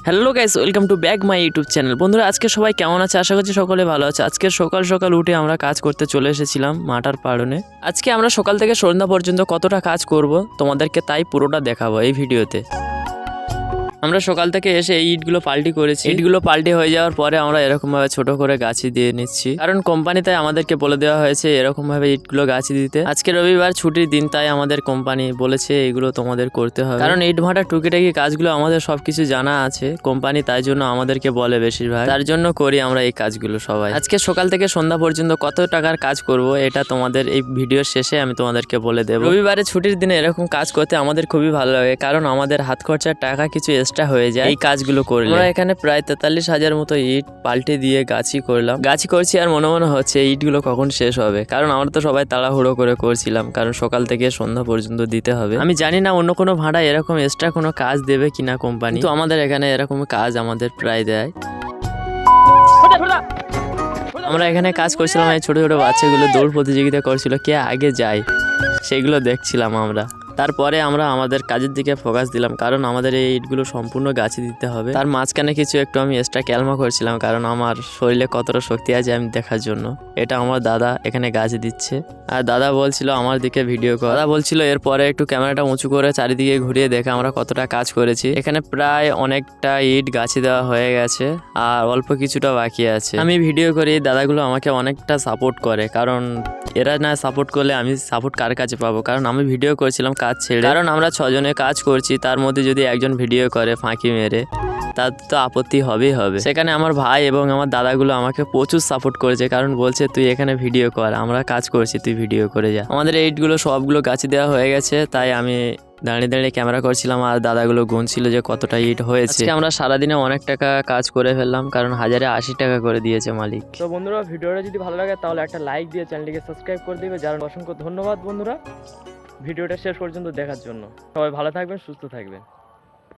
Hello guys, welcome to back my YouTube channel. বন্ধুরা, আজকে সবাই কেমন আছে? আশা করছি সকলে ভালো আছে। আজকে সকাল সকাল উঠে আমরা কাজ করতে চলে এসেছিলাম মাটার পাড়নে। আজকে আমরা সকাল থেকে সন্ধ্যা পর্যন্ত কতটা কাজ করব তোমাদেরকে তাই পুরোটা দেখাবো এই ভিডিওতে। আমরা সকাল থেকে এসে এই ইটগুলো পাল্টি করেছি। ইটগুলো পাল্টি হয়ে যাওয়ার পরে আমরা এরকম ভাবে ছোট করে গাছি দিয়ে নিচ্ছি, কারণ কোম্পানিতে আমাদেরকে বলে দেওয়া হয়েছে এরকম ভাবে ইটগুলো গাছি দিতে। আজকে রবিবার ছুটির দিন, তাই আমাদের কোম্পানি বলেছে এগুলো তোমাদের করতে হবে, কারণ ইট ভাটা টুকিটাকি কাজগুলো আমাদের সবকিছু জানা আছে কোম্পানি, তাই জন্য আমাদেরকে বলে বেশিরভাগ, তার জন্য করি আমরা এই কাজগুলো সবাই। আজকে সকাল থেকে সন্ধ্যা পর্যন্ত কত টাকার কাজ করব এটা তোমাদের এই ভিডিওর শেষে আমি তোমাদেরকে বলে দেবো। রবিবারে ছুটির দিনে এরকম কাজ করতে আমাদের খুবই ভালো লাগে, কারণ আমাদের হাত খরচার টাকা কিছু হয়ে যায় এই কাজগুলো করলে। আমরা এখানে প্রায় 43,000 মতো ইট পাল্টে দিয়ে গাছি করলাম। গাছি করছি আর মনে মনে হচ্ছে ইটগুলো কখন শেষ হবে, কারণ আমরা তো সবাই তাড়াহুড়ো করে করছিলাম, কারণ সকাল থেকে সন্ধ্যা পর্যন্ত দিতে হবে। আমি জানি না অন্য কোনো ভাড়া এরকম এক্সট্রা কোনো কাজ দেবে কিনা কোম্পানি, তো আমাদের এখানে এরকম কাজ আমাদের প্রায় দেয়। আমরা এখানে কাজ করছিলাম, এই ছোট ছোট বাচ্চাগুলো দৌড় প্রতিযোগিতা করছিল, কে আগে যায় সেগুলো দেখছিলাম আমরা। তারপরে আমরা আমাদের কাজের দিকে ফোকাস দিলাম, কারণ আমাদের এই ইটগুলো সম্পূর্ণ গাছে দিতে হবে। তার মাঝখানে কিছু একটু আমি এক্সট্রা ক্যালমা করছিলাম, কারণ আমার শরীরে কতটা শক্তি আছে আমি দেখার জন্য। এটা আমার দাদা এখানে গাছে দিচ্ছে, আর দাদা বলছিল আমার দিকে ভিডিও কর। দাদা বলছিল এরপরে একটু ক্যামেরাটা উঁচু করে চারিদিকে ঘুরিয়ে দেখে আমরা কতটা কাজ করেছি। এখানে প্রায় অনেকটা ইট গাছে দেওয়া হয়ে গেছে আর অল্প কিছুটা বাকি আছে। আমি ভিডিও করি, দাদাগুলো আমাকে অনেকটা সাপোর্ট করে, কারণ এরা না সাপোর্ট করলে আমি সাপোর্ট কার কাছে পাবো? কারণ আমি ভিডিও করছিলাম কাজ ছেড়ে, কারণ আমরা 6 জনে কাজ করছি, তার মধ্যে যদি একজন ভিডিও করে ফাঁকি মেরে, তার তো আপত্তি হবেই হবে। সেখানে আমার ভাই এবং আমার দাদাগুলো আমাকে প্রচুর সাপোর্ট করেছে, কারণ বলছে তুই এখানে ভিডিও কর, আমরা কাজ করছি, তুই ভিডিও করে যা। আমাদের এইটগুলো সবগুলো গাছে দেওয়া হয়ে গেছে, তাই আমি দাঁড়িয়ে দাঁড়িয়ে ক্যামেরা করছিলাম আর দাদাগুলো গুনছিল যে কতটা ইট হয়েছে। আমরা সারাদিনে অনেক টাকা কাজ করে ফেললাম, কারণ 1080 টাকা করে দিয়েছে মালিক। তো বন্ধুরা, ভিডিওটা যদি ভালো লাগে তাহলে একটা লাইক দিয়ে চ্যানেলটিকে সাবস্ক্রাইব করে দিবে। যার অসংখ্য ধন্যবাদ বন্ধুরা ভিডিওটা শেষ পর্যন্ত দেখার জন্য। সবাই ভালো থাকবেন, সুস্থ থাকবেন।